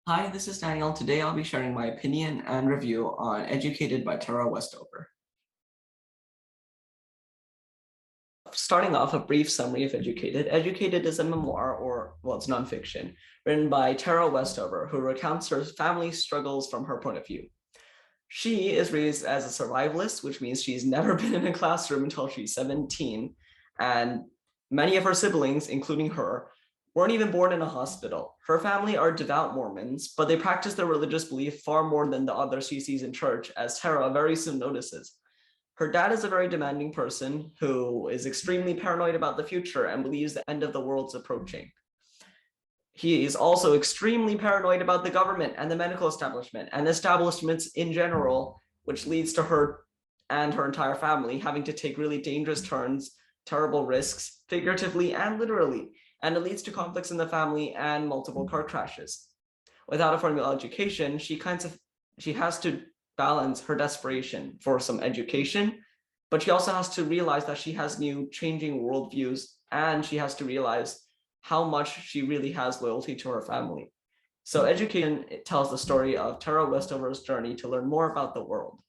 Hi, this is Daniel. Today I'll be sharing my opinion and review on Educated by Tara Westover. Starting off, a brief summary of Educated. Educated is a memoir, or, well, it's nonfiction, written by Tara Westover, who recounts her family struggles from her point of view. She is raised as a survivalist, which means she's never been in a classroom until she's 17, and many of her siblings, including her, weren't even born in a hospital. Her family are devout Mormons, but they practice their religious belief far more than the others she sees in church, as Tara very soon notices. Her dad is a very demanding person who is extremely paranoid about the future and believes the end of the world's approaching. He is also extremely paranoid about the government and the medical establishment and establishments in general, which leads to her and her entire family having to take really dangerous turns, terrible risks, figuratively and literally, and it leads to conflicts in the family and multiple car crashes. Without a formal education, she has to balance her desperation for some education, but she also has to realize that she has new changing worldviews, and she has to realize how much she really has loyalty to her family. So Education tells the story of Tara Westover's journey to learn more about the world.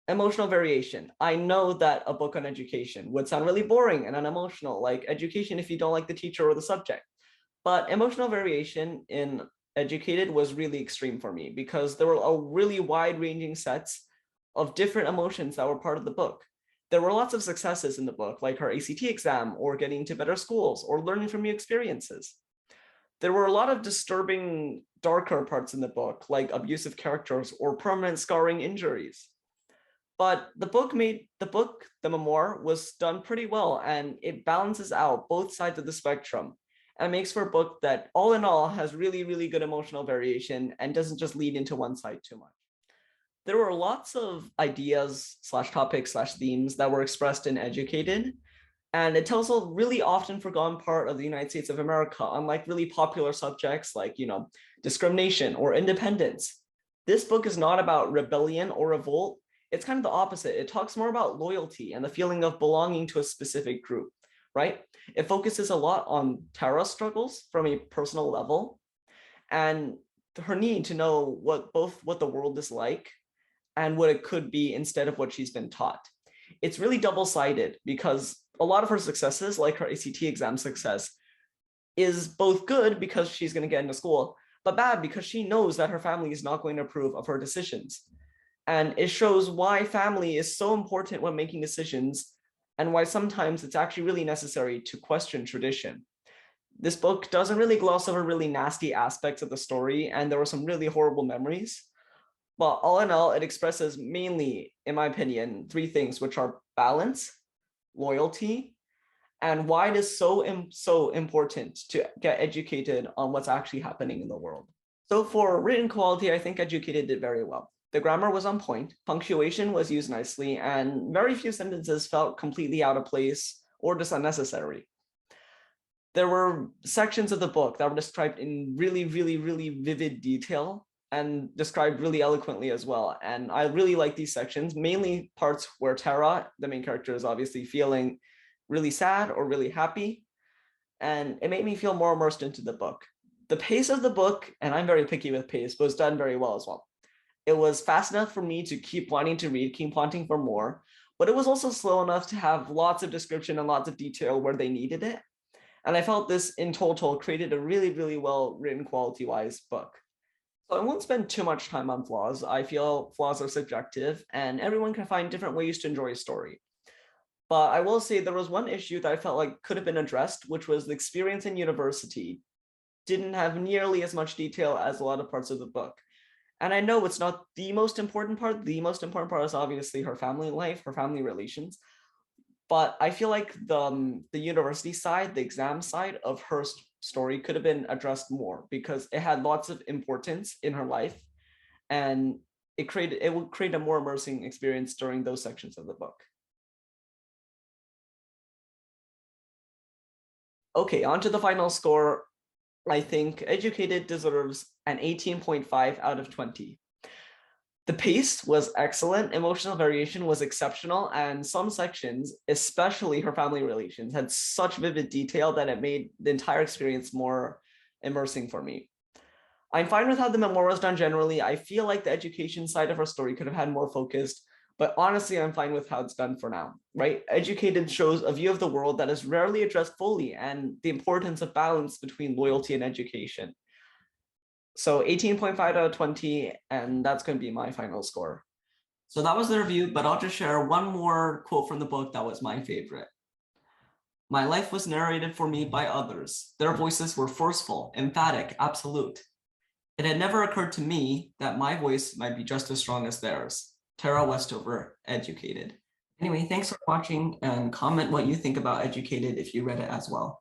Emotional variation. I know that a book on education would sound really boring and unemotional, like education if you don't like the teacher or the subject. But emotional variation in Educated was really extreme for me because there were a really wide-ranging sets of different emotions that were part of the book. There were lots of successes in the book, like her ACT exam, or getting into better schools, or learning from new experiences. There were a lot of disturbing, darker parts in the book, like abusive characters or permanent scarring injuries. But the memoir was done pretty well, and it balances out both sides of the spectrum and makes for a book that all in all has really, really good emotional variation and doesn't just lead into one side too much. There were lots of ideas slash topics slash themes that were expressed in Educated, and it tells a really often forgotten part of the United States of America, unlike really popular subjects like, discrimination or independence. This book is not about rebellion or revolt. It's kind of the opposite. It talks more about loyalty and the feeling of belonging to a specific group, right? It focuses a lot on Tara's struggles from a personal level and her need to know what the world is like and what it could be instead of what she's been taught. It's really double-sided because a lot of her successes, like her ACT exam success, is both good because she's going to get into school, but bad because she knows that her family is not going to approve of her decisions. And it shows why family is so important when making decisions and why sometimes it's actually really necessary to question tradition. This book doesn't really gloss over really nasty aspects of the story, and there were some really horrible memories. But all in all, it expresses mainly, in my opinion, three things, which are balance, loyalty, and why it is so important to get educated on what's actually happening in the world. So for written quality, I think Educated did very well. The grammar was on point, punctuation was used nicely, and very few sentences felt completely out of place or just unnecessary. There were sections of the book that were described in really, really, really vivid detail and described really eloquently as well. And I really like these sections, mainly parts where Tara, the main character, is obviously feeling really sad or really happy. And it made me feel more immersed into the book. The pace of the book, and I'm very picky with pace, was done very well as well. It was fast enough for me to keep wanting to read, keep wanting for more, but it was also slow enough to have lots of description and lots of detail where they needed it. And I felt this in total created a really, really well written quality-wise book. So I won't spend too much time on flaws. I feel flaws are subjective and everyone can find different ways to enjoy a story. But I will say there was one issue that I felt like could have been addressed, which was the experience in university didn't have nearly as much detail as a lot of parts of the book. And I know it's not the most important part. The most important part is obviously her family life, her family relations. But I feel like the university side, the exam side of her story could have been addressed more because it had lots of importance in her life, and it would create a more immersing experience during those sections of the book. Okay, on to the final score. I think Educated deserves an 18.5 out of 20. The pace was excellent, emotional variation was exceptional, and some sections, especially her family relations, had such vivid detail that it made the entire experience more immersing for me. I'm fine with how the memoir was done generally. I feel like the education side of her story could have had more focused, but honestly, I'm fine with how it's done for now, right? Educated shows a view of the world that is rarely addressed fully and the importance of balance between loyalty and education. So 18.5 out of 20, and that's going to be my final score. So that was the review, but I'll just share one more quote from the book that was my favorite. My life was narrated for me by others. Their voices were forceful, emphatic, absolute. It had never occurred to me that my voice might be just as strong as theirs. Tara Westover, Educated. Anyway, thanks for watching, and comment what you think about Educated if you read it as well.